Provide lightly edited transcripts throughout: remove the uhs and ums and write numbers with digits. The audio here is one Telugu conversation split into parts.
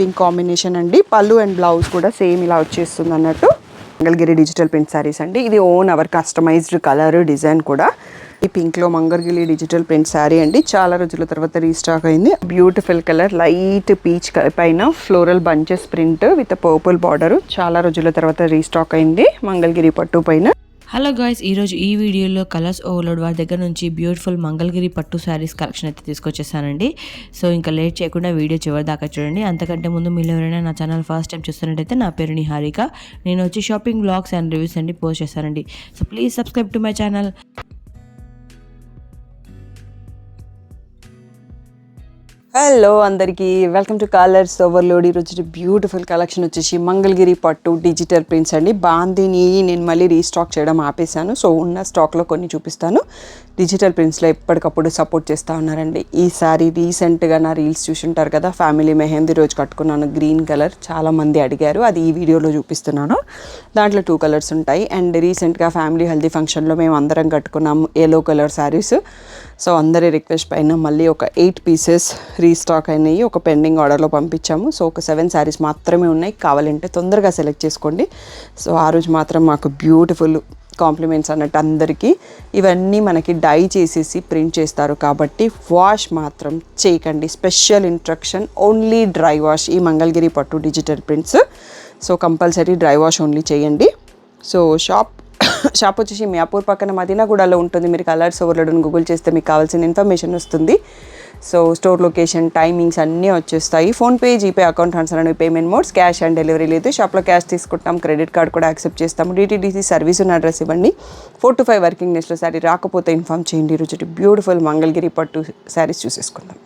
పింక్ కాంబినేషన్ అండి. పళ్ళు అండ్ బ్లౌజ్ కూడా సేమ్ ఇలా వచ్చేస్తుంది అన్నట్టు. మంగళగిరి డిజిటల్ ప్రింట్ శారీస్ అండి. ఇది own our customized colour design కూడా. ఈ పింక్ లో మంగళగిరి డిజిటల్ ప్రింట్ శారీ అండి. చాలా రోజుల తర్వాత రీస్టాక్ అయింది. బ్యూటిఫుల్ కలర్, లైట్ పీచ్ పైన floral bunches print with purple border. చాలా రోజుల తర్వాత రీస్టాక్ అయింది మంగళగిరి పట్టు పైన. హలో గాయ్స్, ఈరోజు ఈ వీడియోలో కలర్స్ ఓవర్లోడ్ వారి దగ్గర నుంచి బ్యూటిఫుల్ మంగళగిరి పట్టు శారీస్ కలెక్షన్ అయితే తీసుకొచ్చేసానండి. సో ఇంకా లేట్ చేయకుండా వీడియో చివరి దాకా చూడండి. అంతకంటే ముందు మీరు ఎవరైనా నా ఛానల్ ఫస్ట్ టైం చూస్తున్నట్టయితే నా పేరు నిహారిక. నేను వచ్చి షాపింగ్ బ్లాగ్స్ అండ్ రివ్యూస్ అన్ని పోస్ట్ చేస్తానండి. So please subscribe to my channel. Hello అందరికీ, వెల్కమ్ టు కలర్స్ ఓవర్లోడ్. ఈరోజు బ్యూటిఫుల్ కలెక్షన్ వచ్చేసి మంగళగిరి పట్టు డిజిటల్ ప్రింట్స్ అండి. బాందీని నేను మళ్ళీ రీస్టాక్ చేయడం ఆపేశాను. సో ఉన్న స్టాక్లో కొన్ని చూపిస్తాను. డిజిటల్ ప్రింట్స్లో ఎప్పటికప్పుడు సపోర్ట్ చేస్తూ ఉన్నారండి. ఈ సారీ రీసెంట్గా నా రీల్స్ చూసుంటారు కదా, ఫ్యామిలీ మెహందీ రోజు కట్టుకున్నాను గ్రీన్ కలర్. చాలామంది అడిగారు, అది ఈ వీడియోలో చూపిస్తున్నాను. దాంట్లో 2 కలర్స్ ఉంటాయి. అండ్ రీసెంట్గా ఫ్యామిలీ హెల్దీ ఫంక్షన్లో మేము అందరం కట్టుకున్నాము ఎల్లో కలర్ శారీస్. సో అందరి రిక్వెస్ట్ పైన మళ్ళీ ఒక 8 పీసెస్ రీస్టాక్ అయినాయి. ఒక పెండింగ్ ఆర్డర్లో పంపించాము. సో ఒక 7 శారీస్ మాత్రమే ఉన్నాయి. కావాలంటే తొందరగా సెలెక్ట్ చేసుకోండి. సో ఆ రోజు మాత్రం మాకు బ్యూటిఫుల్ కాంప్లిమెంట్స్ అన్నట్టు అందరికీ. ఇవన్నీ మనకి డై చేసేసి ప్రింట్ చేస్తారు కాబట్టి వాష్ మాత్రం చేయకండి. Special instruction, only dry wash ఈ మంగళగిరి పట్టు digital prints. So compulsory dry wash only చేయండి. సో షాప్ వచ్చేసి మియాపూర్ పక్కన మదీనాగూడలో ఉంటుంది. మీరు కలర్స్ ఓవర్లోడ్ గూగుల్ చేస్తే మీకు కావాల్సిన ఇన్ఫర్మేషన్ వస్తుంది. సో స్టోర్ లొకేషన్, టైమింగ్స్ అన్నీ వచ్చేస్తాయి. ఫోన్పే, జీపే అకౌంట్ ట్రాన్స్ఫర్ అనేవి payment modes. Cash on delivery లేదు. షాప్లో క్యాష్ తీసుకుంటాం, క్రెడిట్ కార్డ్ కూడా యాక్సెప్ట్ చేస్తాము. డిటీడీసీ సర్వీస్ ఉన్న అడ్రస్ ఇవ్వండి. 4 to 5 వర్కింగ్ డేస్లో శారీ రాకపోతే ఇన్ఫామ్ చేయండి. ఈరోజు బ్యూటిఫుల్ మంగళగిరి పట్టు శారీస్ చూసేసుకుందాం.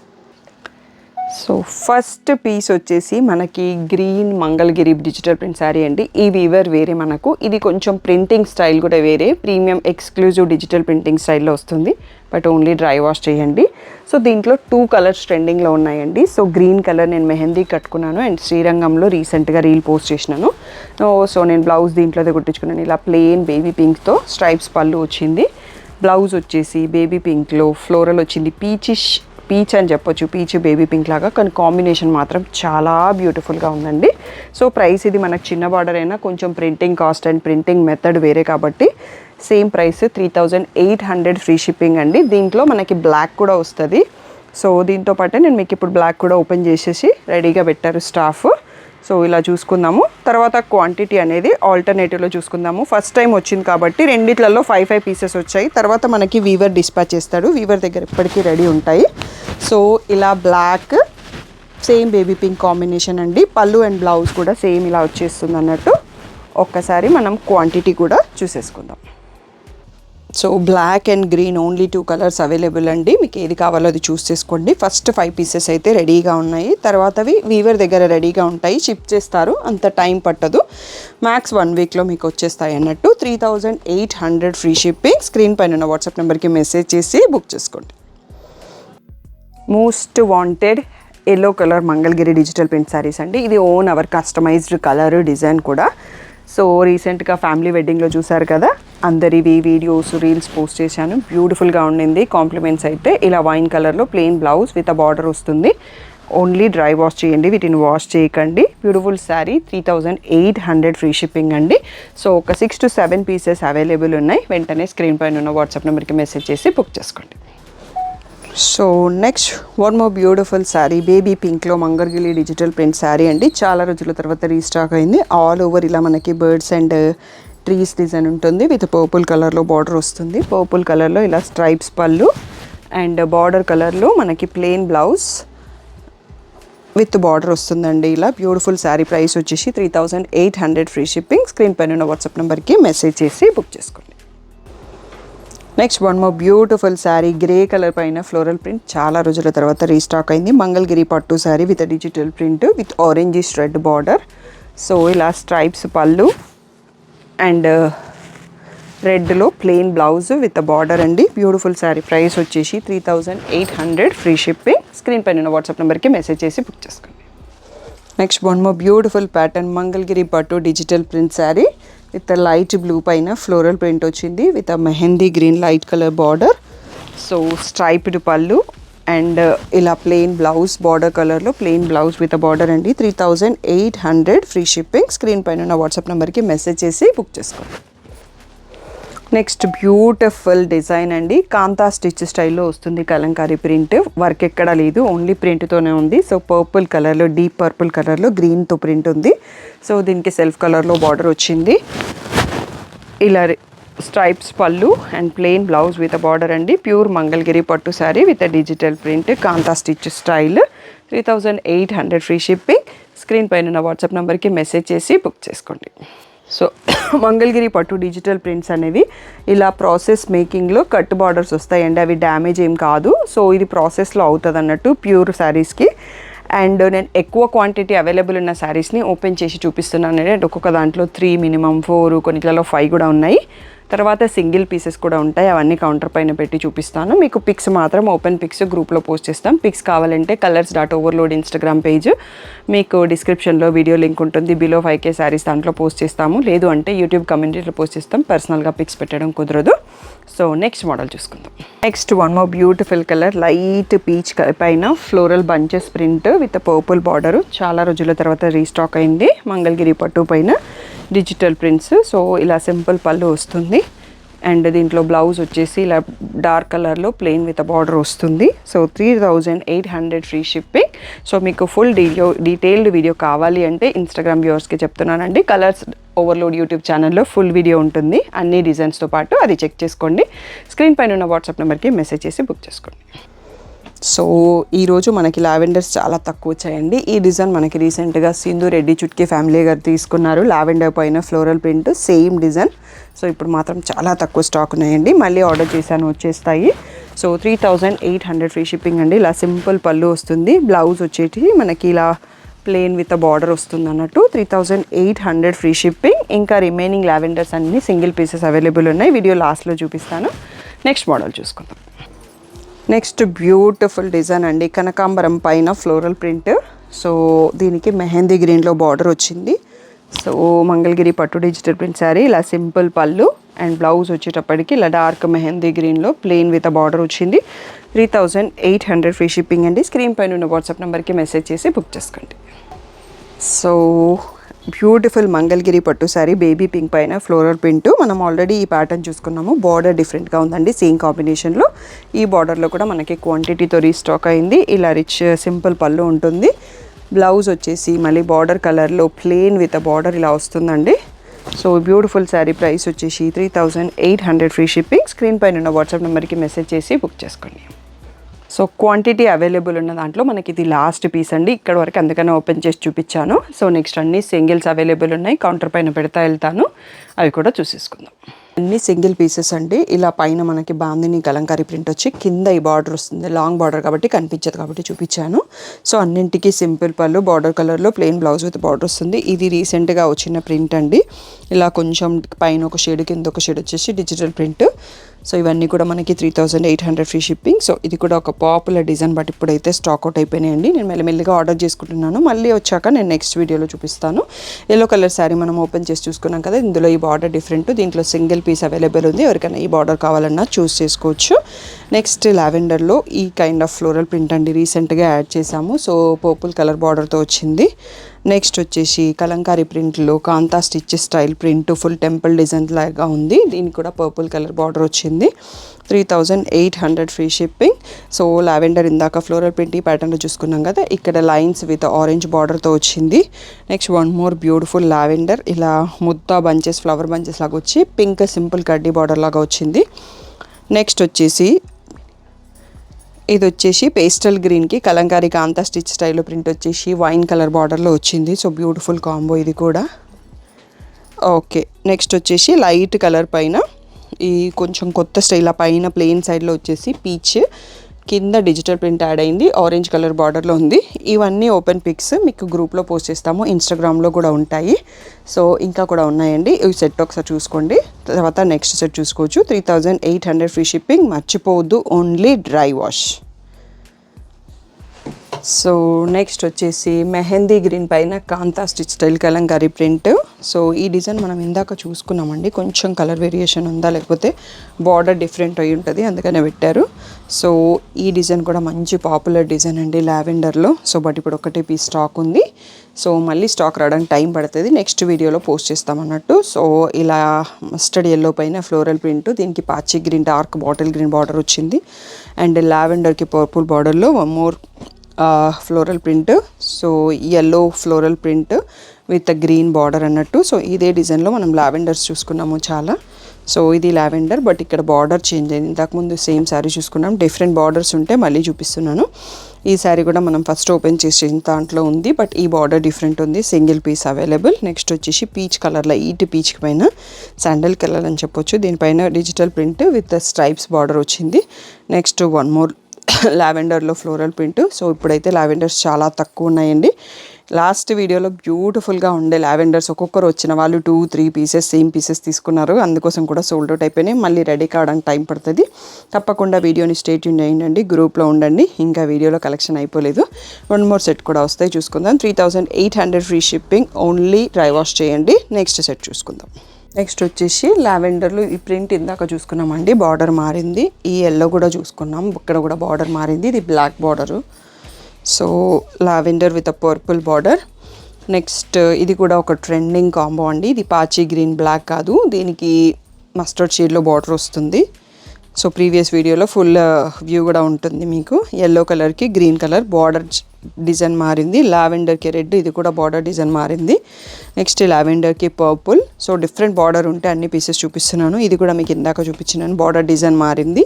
సో ఫస్ట్ పీస్ వచ్చేసి మనకి green Mangalagiri digital print sari అండి. ఈ వీవర్ వేరే మనకు. ఇది కొంచెం ప్రింటింగ్ స్టైల్ కూడా వేరే, ప్రీమియం ఎక్స్క్లూజివ్ డిజిటల్ ప్రింటింగ్ స్టైల్లో వస్తుంది. బట్ ఓన్లీ డ్రై వాష్ చేయండి. సో దీంట్లో 2 కలర్స్ ట్రెండింగ్లో ఉన్నాయండి. సో గ్రీన్ కలర్ నేను మెహందీ కట్టుకున్నాను అండ్ శ్రీరంగంలో రీసెంట్గా రీల్ పోస్ట్ చేసినాను. సో నేను బ్లౌజ్ దీంట్లోదే కుట్టించుకున్నాను. ఇలా ప్లెయిన్ బేబీ పింక్తో స్ట్రైప్స్ పళ్ళు వచ్చింది. బ్లౌజ్ వచ్చేసి బేబీ పింక్లో ఫ్లోరల్ వచ్చింది. పీచ్ అని చెప్పొచ్చు, పీచ్ బేబీ పింక్ లాగా. కానీ కాంబినేషన్ మాత్రం చాలా బ్యూటిఫుల్గా ఉందండి. సో ప్రైస్ ఇది మనకు చిన్న బార్డర్ అయినా కొంచెం printing cost and printing method వేరే కాబట్టి సేమ్ ప్రైస్ 3800 ఫ్రీ షిప్పింగ్ అండి. దీంట్లో మనకి బ్లాక్ కూడా వస్తుంది. సో దీంతో పాటే నేను మీకు ఇప్పుడు బ్లాక్ కూడా ఓపెన్ చేసేసి రెడీగా పెట్టారు స్టాఫ్. సో ఇలా చూసుకుందాము. తర్వాత క్వాంటిటీ అనేది ఆల్టర్నేటివ్లో చూసుకుందాము. ఫస్ట్ టైం వచ్చింది కాబట్టి రెండిట్లలో 5 పీసెస్ వచ్చాయి. తర్వాత మనకి వీవర్ డిస్పాచ్ చేస్తాడు. వీవర్ దగ్గర ఇప్పటికీ రెడీ ఉంటాయి. సో ఇలా black, same baby pink combination అండి. పళ్ళు అండ్ బ్లౌజ్ కూడా సేమ్ ఇలా వచ్చేస్తుంది అన్నట్టు. ఒక్కసారి మనం క్వాంటిటీ కూడా చూసేసుకుందాం. So black and green only 2 colours available అండి. మీకు ఏది కావాలో అది చూస్ చేసుకోండి. ఫస్ట్ 5 పీసెస్ అయితే రెడీగా ఉన్నాయి. తర్వాతవి వీవర్ దగ్గర రెడీగా ఉంటాయి. షిప్ చేస్తారు, అంత టైం పట్టదు. మ్యాక్స్ 1 వీక్లో మీకు వచ్చేస్తాయి అన్నట్టు. 3800 ఫ్రీ షిప్పింగ్. స్క్రీన్ పైన ఉన్న వాట్సాప్ నెంబర్కి మెసేజ్ చేసి బుక్ చేసుకోండి. Most wanted yellow colour Mangalagiri digital print saris అండి. ఇది own our customized colour design కూడా. సో రీసెంట్గా ఫ్యామిలీ వెడ్డింగ్లో చూసారు కదా, అందరివి వీడియోస్, రీల్స్ పోస్ట్ చేశాను. బ్యూటిఫుల్గా ఉండింది. కాంప్లిమెంట్స్ అయితే ఇలా వైన్ కలర్లో plain blouse with a border వస్తుంది. ఓన్లీ డ్రై వాష్ చేయండి, వీటిని వాష్ చేయకండి. బ్యూటిఫుల్ శారీ, 3800 ఫ్రీ షిప్పింగ్ అండి. సో ఒక 6 to 7 పీసెస్ అవైలబుల్ ఉన్నాయి. వెంటనే స్క్రీన్ పైన ఉన్న వాట్సాప్ నెంబర్కి మెసేజ్ చేసి బుక్ చేసుకోండి. So next one more beautiful sari, baby పింక్లో మంగళగిరి డిజిటల్ ప్రింట్ శారీ అండి. చాలా రోజుల తర్వాత రీస్టాక్ అయింది. ఆల్ ఓవర్ ఇలా మనకి బర్డ్స్ అండ్ ట్రీస్ డిజైన్ ఉంటుంది. విత్ పర్పుల్ కలర్లో బార్డర్ వస్తుంది. పర్పుల్ కలర్లో ఇలా స్ట్రైప్స్ పళ్ళు అండ్ బార్డర్ కలర్లో మనకి ప్లెయిన్ బ్లౌజ్ విత్ బార్డర్ వస్తుందండి. ఇలా బ్యూటిఫుల్ శారీ. ప్రైస్ వచ్చేసి 3800 ఫ్రీ షిప్పింగ్. స్క్రీన్ పైన ఉన్న వాట్సాప్ నెంబర్కి మెసేజ్ చేసి బుక్ చేసుకోండి. Next one more beautiful sari, grey colour పైన ఫ్లోరల్ ప్రింట్. చాలా రోజుల తర్వాత రీస్టాక్ అయింది. మంగళగిరి పట్టు sari with digital print with orange red border. So ఇలా స్ట్రైప్స్ పళ్ళు అండ్ రెడ్లో ప్లెయిన్ బ్లౌజ్ విత్ బార్డర్ అండి. బ్యూటిఫుల్ శారీ. ప్రైస్ వచ్చేసి 3800 ఫ్రీ షిప్పింగ్. స్క్రీన్ పైన ఉన్న వాట్సాప్ నెంబర్కి మెసేజ్ చేసి బుక్ చేసుకోండి. Next one more beautiful pattern Mangalagiri పట్టు digital print sari with light blue పైన ఫ్లోరల్ ప్రింట్ వచ్చింది with mehndi green light colour border. So striped పళ్ళు అండ్ ఇలా ప్లెయిన్ బ్లౌజ్ బార్డర్ కలర్లో ప్లెయిన్ బ్లౌజ్ విత్ బార్డర్ అండి. 3800 ఫ్రీ షిప్పింగ్. స్క్రీన్ పైన ఉన్న వాట్సాప్ నెంబర్కి మెసేజ్ చేసి బుక్ చేసుకోండి. నెక్స్ట్ బ్యూటిఫుల్ డిజైన్ అండి, కాంతా స్టిచ్ స్టైల్లో వస్తుంది. కలంకారీ ప్రింట్, వర్క్ ఎక్కడా లేదు, ఓన్లీ ప్రింట్తోనే ఉంది. సో పర్పుల్ కలర్లో, డీప్ పర్పుల్ కలర్లో గ్రీన్తో ప్రింట్ ఉంది. సో దీనికి సెల్ఫ్ కలర్లో బార్డర్ వచ్చింది. ఇలా స్ట్రైప్స్ పళ్ళు and plain blouse with border అండి. ప్యూర్ మంగళగిరి పట్టు sari with digital print, kantha stitch style. 3800 free shipping. Screen పైన ఉన్న వాట్సాప్ నెంబర్కి మెసేజ్ చేసి బుక్ చేసుకోండి. సో మంగళగిరి పట్టు డిజిటల్ ప్రింట్స్ అనేవి ఇలా ప్రాసెస్ మేకింగ్లో కట్ బార్డర్స్ వస్తాయండి, అవి డ్యామేజ్ ఏం కాదు. సో ఇది ప్రాసెస్లో అవుతుంది అన్నట్టు ప్యూర్ శారీస్కి. అండ్ నేను ఎక్కువ క్వాంటిటీ అవైలబుల్ ఉన్న శారీస్ని ఓపెన్ చేసి చూపిస్తున్నాను. ఒక్కొక్క దాంట్లో 3 మినిమం 4, కొన్నిట్లలో 5 కూడా ఉన్నాయి. తర్వాత సింగిల్ పీసెస్ కూడా ఉంటాయి, అవన్నీ కౌంటర్ పైన పెట్టి చూపిస్తాను. మీకు పిక్స్ మాత్రం ఓపెన్ పిక్స్ గ్రూప్లో పోస్ట్ చేస్తాం. పిక్స్ కావాలంటే colors.overload ఇన్స్టాగ్రామ్ పేజ్, మీకు డిస్క్రిప్షన్లో వీడియో లింక్ ఉంటుంది. బిలో 5K శారీస్ దాంట్లో పోస్ట్ చేస్తాము. లేదు అంటే యూట్యూబ్ కమ్యూనిటీలో పోస్ట్ చేస్తాం, పర్సనల్గా పిక్స్ పెట్టడం కుదరదు. సో నెక్స్ట్ మోడల్ చూసుకుందాం. Next one more beautiful colour, light peach పైన floral bunches print with purple border. చాలా రోజుల తర్వాత రీస్టాక్ అయింది మంగళగిరి పట్టు పైన డిజిటల్ ప్రింట్స్. సో ఇలా సింపుల్ పళ్ళు వస్తుంది. అండ్ దీంట్లో బ్లౌజ్ వచ్చేసి ఇలా డార్క్ కలర్లో ప్లెయిన్ విత్ బార్డర్ వస్తుంది. So 3800 free shipping. సో మీకు ఫుల్ డీటెయిల్డ్ వీడియో కావాలి అంటే ఇన్స్టాగ్రామ్ వ్యూవర్స్కి చెప్తున్నానండి, కలర్స్ ఓవర్లోడ్ యూట్యూబ్ ఛానల్లో ఫుల్ వీడియో ఉంటుంది అన్ని డిజైన్స్తో పాటు, అది చెక్ చేసుకోండి. స్క్రీన్ పైన ఉన్న వాట్సాప్ నెంబర్కి మెసేజ్ చేసి బుక్ చేసుకోండి. సో ఈరోజు మనకి లావెండర్స్ చాలా తక్కువ వచ్చాయండి. ఈ డిజైన్ మనకి రీసెంట్గా సింధు రెడ్డి చుట్కీ ఫ్యామిలీ గారు తీసుకున్నారు. లావెండర్ పైన floral print same design. So ఇప్పుడు మాత్రం చాలా తక్కువ స్టాక్ ఉన్నాయండి, మళ్ళీ ఆర్డర్ చేశాను, వచ్చేస్తాయి. సో 3800 ఫ్రీ షిప్పింగ్ అండి. ఇలా సింపుల్ పళ్ళు వస్తుంది, బ్లౌజ్ వచ్చేటి మనకి ఇలా ప్లెయిన్ విత్ బార్డర్ వస్తుంది అన్నట్టు. 3800 ఫ్రీ షిప్పింగ్. ఇంకా రిమైనింగ్ లావెండర్స్ అన్ని సింగిల్ పీసెస్ అవైలబుల్ ఉన్నాయి, వీడియో లాస్ట్లో చూపిస్తాను. నెక్స్ట్ మోడల్ చూసుకుందాం. నెక్స్ట్ బ్యూటిఫుల్ డిజైన్ అండి, కనకాంబరం పైన ఫ్లోరల్ ప్రింట్. సో దీనికి మెహందీ గ్రీన్లో బార్డర్ వచ్చింది. సో మంగళగిరి పట్టు డిజిటల్ ప్రింట్ శారీ, ఇలా సింపుల్ పళ్ళు అండ్ బ్లౌజ్ వచ్చేటప్పటికి ఇలా డార్క్ మెహందీ గ్రీన్లో ప్లెయిన్ విత్ బార్డర్ వచ్చింది. 3800 ఫ్రీ షిప్పింగ్ అండి. స్క్రీన్ పైన ఉన్న వాట్సాప్ నెంబర్కి మెసేజ్ చేసి బుక్ చేసుకోండి. సో బ్యూటిఫుల్ మంగళగిరి పట్టు శారీ, బేబీ పింక్ పైన ఫ్లోరల్ ప్రింట్. మనం ఆల్రెడీ ఈ ప్యాటర్న్ చూసుకున్నాము, బార్డర్ డిఫరెంట్గా ఉందండి, సేమ్ కాంబినేషన్లో. ఈ బార్డర్లో కూడా మనకి క్వాంటిటీతో రీస్టాక్ అయింది. ఇలా రిచ్ సింపుల్ పళ్ళు ఉంటుంది. బ్లౌజ్ వచ్చేసి మళ్ళీ బార్డర్ కలర్లో ప్లెయిన్ విత్ బార్డర్ ఇలా వస్తుందండి. సో బ్యూటిఫుల్ శారీ ప్రైస్ వచ్చేసి 3800 ఫ్రీ షిప్పింగ్. స్క్రీన్ పైన ఉన్న వాట్సాప్ నెంబర్కి మెసేజ్ చేసి బుక్ చేసుకోండి. సో క్వాంటిటీ అవైలబుల్ ఉన్న దాంట్లో మనకి ఇది లాస్ట్ పీస్ అండి, ఇక్కడ వరకు అందుకనే ఓపెన్ చేసి చూపించాను. సో నెక్స్ట్ అన్ని సింగిల్స్ అవైలబుల్ ఉన్నాయి, కౌంటర్ పైన పెడతా వెళ్తాను, అవి కూడా చూసేసుకుందాం. అన్ని సింగిల్ పీసెస్ అండి. ఇలా పైన మనకి బాందిని కలంకారీ ప్రింట్ వచ్చి కింద ఈ బార్డర్ వస్తుంది, లాంగ్ బార్డర్ కాబట్టి కనిపించదు కాబట్టి చూపించాను. సో అన్నింటికి సింపుల్ పళ్ళు, బార్డర్ కలర్లో ప్లెయిన్ బ్లౌజ్ విత్ బార్డర్ వస్తుంది. ఇది రీసెంట్గా వచ్చిన ప్రింట్ అండి. ఇలా కొంచెం పైన ఒక షేడ్ కింద ఒక షేడ్ వచ్చేసి డిజిటల్ ప్రింట్. సో ఇవన్నీ కూడా మనకి 3800 ఫ్రీ షిప్పింగ్. సో ఇది కూడా ఒక పాపులర్ డిజైన్, బట్ ఇప్పుడైతే స్టాక్ అవుట్ అయిపోయినాయండి. నేను మెల్లిమెల్లిగా ఆర్డర్ చేసుకుంటున్నాను, మళ్ళీ వచ్చాక నేను నెక్స్ట్ వీడియోలో చూపిస్తాను. ఎల్లో కలర్ శారీ మనం ఓపెన్ చేసి చూసుకున్నాం కదా, ఇందులో ఈ బార్డర్ డిఫరెంట్, దీంట్లో సింగిల్ పీస్ అవైలబుల్ ఉంది, ఎవరికైనా ఈ బార్డర్ కావాలన్నా చూస్ చేసుకోవచ్చు. నెక్స్ట్ లావెండర్లో ఈ కైండ్ ఆఫ్ ఫ్లోరల్ ప్రింట్ అండి, రీసెంట్గా యాడ్ చేసాము. సో పర్పుల్ కలర్ బార్డర్తో వచ్చింది. నెక్స్ట్ వచ్చేసి కలంకారీ ప్రింట్లో kantha stitch style print, full temple design లాగా ఉంది. దీనికి కూడా పర్పుల్ కలర్ బార్డర్ వచ్చింది. 3800 ఫ్రీ షిప్పింగ్. సో లావెండర్ ఇందాక ఫ్లోరల్ ప్రింట్ ఈ ప్యాటర్న్లో చూసుకున్నాం కదా, ఇక్కడ లైన్స్ విత్ ఆరెంజ్ బార్డర్తో వచ్చింది. Next one more beautiful lavender, ఇలా ముద్ద బంచెస్, ఫ్లవర్ బంచెస్ లాగా వచ్చి పింక్ సింపుల్ కడ్డీ బార్డర్ లాగా వచ్చింది. నెక్స్ట్ వచ్చేసి ఇది వచ్చేసి పేస్టల్ గ్రీన్కి కలంకారీ కాంతా స్టిచ్ స్టైల్లో ప్రింట్ వచ్చేసి వైన్ కలర్ బార్డర్లో వచ్చింది. సో బ్యూటిఫుల్ కాంబో ఇది కూడా. ఓకే, నెక్స్ట్ వచ్చేసి లైట్ కలర్ పైన ఈ కొంచెం కొత్త స్టైల్, పైన ప్లెయిన్ సైడ్లో వచ్చేసి పీచ్, కింద డిజిటల్ ప్రింట్ యాడ్ అయింది, ఆరెంజ్ కలర్ బార్డర్లో ఉంది. ఇవన్నీ ఓపెన్ పిక్స్ మీకు గ్రూప్లో పోస్ట్ చేస్తాము, ఇన్స్టాగ్రామ్లో కూడా ఉంటాయి. సో ఇంకా కూడా ఉన్నాయండి, ఈ సెట్ ఒకసారి చూసుకోండి, తర్వాత నెక్స్ట్ సెట్ చూసుకోవచ్చు. 3800 ఫ్రీ షిప్పింగ్. మర్చిపోవద్దు, only dry wash. So next వచ్చేసి మెహందీ గ్రీన్ పైన kantha stitch style Kalamkari print. So ఈ డిజైన్ మనం ఇందాక చూసుకున్నామండి. కొంచెం కలర్ వేరియేషన్ ఉందా లేకపోతే బార్డర్ డిఫరెంట్ అయి ఉంటుంది, అందుకనే పెట్టారు. సో ఈ డిజైన్ కూడా మంచి పాపులర్ డిజైన్ అండి లావెండర్లో. సో బట్ ఇప్పుడు ఒకటే పీస్ స్టాక్ ఉంది. సో మళ్ళీ స్టాక్ రావడానికి టైం పడుతుంది, నెక్స్ట్ వీడియోలో పోస్ట్ చేస్తామన్నట్టు. సో ఇలా మస్టర్డ్ ఎల్లో పైన ఫ్లోరల్ ప్రింట్, దీనికి పాచి green dark bottle green border వచ్చింది. అండ్ లావెండర్కి పర్పుల్ బార్డర్లో one more floral print. So yellow floral print with green border అన్నట్టు. సో ఇదే డిజైన్లో మనం లావెండర్స్ చూసుకున్నాము చాలా. సో ఇది లావెండర్, బట్ ఇక్కడ బార్డర్ చేంజ్ అయింది. ఇంతకుముందు సేమ్ శారీ చూసుకున్నాం, డిఫరెంట్ బార్డర్స్ ఉంటే మళ్ళీ చూపిస్తున్నాను. ఈ శారీ కూడా మనం ఫస్ట్ ఓపెన్ చేసే దాంట్లో ఉంది, బట్ ఈ బార్డర్ డిఫరెంట్ ఉంది. Single piece available. నెక్స్ట్ వచ్చేసి పీచ్ కలర్లో, ఈటి పీచ్ పైన శాండల్ కలర్ అని చెప్పొచ్చు. దీనిపైన digital print with stripes border వచ్చింది. నెక్స్ట్ వన్ మోర్ లావెండర్లో ఫ్లోరల్ ప్రింట్. సో ఇప్పుడైతే లావెండర్స్ చాలా తక్కువ ఉన్నాయండి. లాస్ట్ వీడియోలో బ్యూటిఫుల్గా ఉండే లావెండర్స్ ఒక్కొక్కరు వచ్చిన వాళ్ళు 2-3 పీసెస్ సేమ్ పీసెస్ తీసుకున్నారు, అందుకోసం కూడా సోల్డ్ అవుట్ అయిపోయినాయి. మళ్ళీ రెడీ కావడానికి టైం పడుతుంది. తప్పకుండా వీడియోని స్టే ట్యూన్ చేయండి, గ్రూప్లో ఉండండి. ఇంకా వీడియోలో కలెక్షన్ అయిపోలేదు, 1 మోర్ సెట్ కూడా వస్తాయి, చూసుకుందాం. 3800 free shipping, only dry wash చేయండి. నెక్స్ట్ సెట్ చూసుకుందాం. నెక్స్ట్ వచ్చేసి లావెండర్లో ఈ ప్రింట్ ఇందాక చూసుకున్నామండి, బార్డర్ మారింది. ఈ ఎల్లో కూడా చూసుకున్నాం, ఇక్కడ కూడా బార్డర్ మారింది. ఇది black border. So lavender with a purple border. Next ఇది కూడా ఒక ట్రెండింగ్ కాంబో అండి. ఇది పాచి గ్రీన్ బ్లాక్ కాదు, దీనికి మస్టర్డ్ షేడ్లో బార్డర్ వస్తుంది. సో ప్రీవియస్ వీడియోలో ఫుల్ వ్యూ కూడా ఉంటుంది మీకు. ఎల్లో కలర్కి గ్రీన్ కలర్ బార్డర్ డిజైన్ మారింది. లావెండర్కి రెడ్, ఇది కూడా బార్డర్ డిజైన్ మారింది. నెక్స్ట్ లావెండర్కి పర్పుల్. సో డిఫరెంట్ బార్డర్ ఉంటే అన్ని పీసెస్ చూపిస్తున్నాను. ఇది కూడా మీకు ఇందాక చూపించినాను, బార్డర్ డిజైన్ మారింది.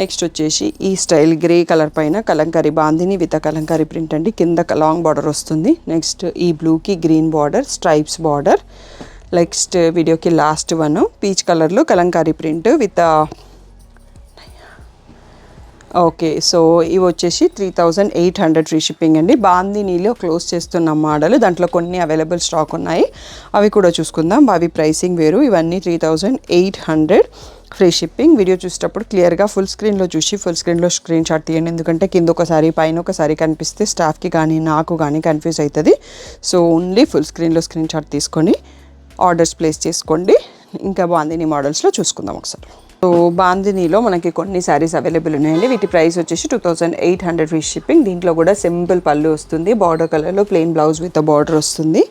నెక్స్ట్ వచ్చేసి ఈ స్టైల్ గ్రే కలర్ పైన కలంకారీ బాందిని విత్ కలంకారీ ప్రింట్ అండి, కింద లాంగ్ బార్డర్ వస్తుంది. నెక్స్ట్ ఈ బ్లూకి green border, stripes border. Next వీడియోకి లాస్ట్ వన్ పీచ్ కలర్లో Kalamkari print with okay. So ఇవి వచ్చేసి 3800 ఫ్రీ షిప్పింగ్ అండి. బాందినీలో క్లోజ్ చేస్తున్న మోడల్, దాంట్లో కొన్ని అవైలబుల్ స్టాక్ ఉన్నాయి, అవి కూడా చూసుకుందాం. అవి ప్రైసింగ్ వేరు. ఇవన్నీ 3800 ఫ్రీ షిప్పింగ్. వీడియో చూసేటప్పుడు క్లియర్గా ఫుల్ స్క్రీన్లో చూసి ఫుల్ స్క్రీన్లో స్క్రీన్ షాట్ తీయండి, ఎందుకంటే కింద ఒకసారి పైన ఒకసారి కనిపిస్తే స్టాఫ్కి కానీ నాకు కానీ కన్ఫ్యూజ్ అవుతుంది. సో ఓన్లీ ఫుల్ స్క్రీన్లో స్క్రీన్ షాట్ తీసుకొని ఆర్డర్స్ ప్లేస్ చేసుకోండి. ఇంకా బాందిని మోడల్స్లో చూసుకుందాం ఒకసారి. సో బాందినీలో మనకి కొన్ని శారీస్ అవైలబుల్ ఉన్నాయండి. వీటి ప్రైస్ వచ్చేసి 2800 ఫ్రీ షిప్పింగ్. దీంట్లో కూడా సింపుల్ పళ్ళు వస్తుంది, బార్డర్ కలర్లో ప్లెయిన్ బ్లౌజ్ విత్ బార్డర్ వస్తుంది.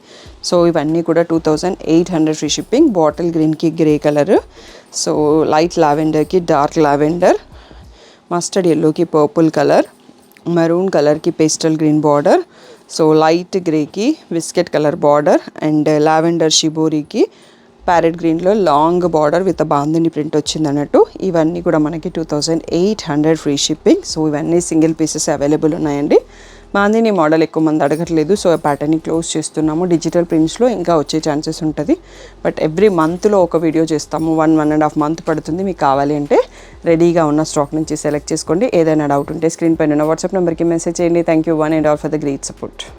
సో ఇవన్నీ కూడా 2800 ఫ్రీ షిప్పింగ్. బాటిల్ గ్రీన్కి గ్రే కలర్, సో లైట్ లావెండర్కి డార్క్ లావెండర్, మస్టర్డ్ ఎల్లోకి పర్పుల్ కలర్, మెరూన్ కలర్కి pastel green border, so light గ్రేకి biscuit colour border, and lavender షిబోరికి ప్యారెట్ గ్రీన్లో long border with bandhani print వచ్చింది అన్నట్టు. ఇవన్నీ కూడా మనకి 2800 ఫ్రీ షిప్పింగ్. సో ఇవన్నీ సింగిల్ పీసెస్ అవైలబుల్ ఉన్నాయండి. బాందిని మోడల్ ఎక్కువ మంది అడగట్లేదు, సో ఆ ప్యాటర్న్ని క్లోజ్ చేస్తున్నాము. డిజిటల్ ప్రింట్స్లో ఇంకా వచ్చే ఛాన్సెస్ ఉంటుంది, బట్ ఎవ్రీ మంత్లో ఒక వీడియో చేస్తాము. 1.5 మంత్ పడుతుంది. మీకు కావాలి అంటే రెడీగా ఉన్న స్టాక్ నుంచి సెలెక్ట్ చేసుకోండి. ఏదైనా డౌట్ ఉంటే స్క్రీన్ పైన ఉన్న వాట్సాప్ నెంబర్కి మెసేజ్ చేయండి. Thank you one and all for the great support.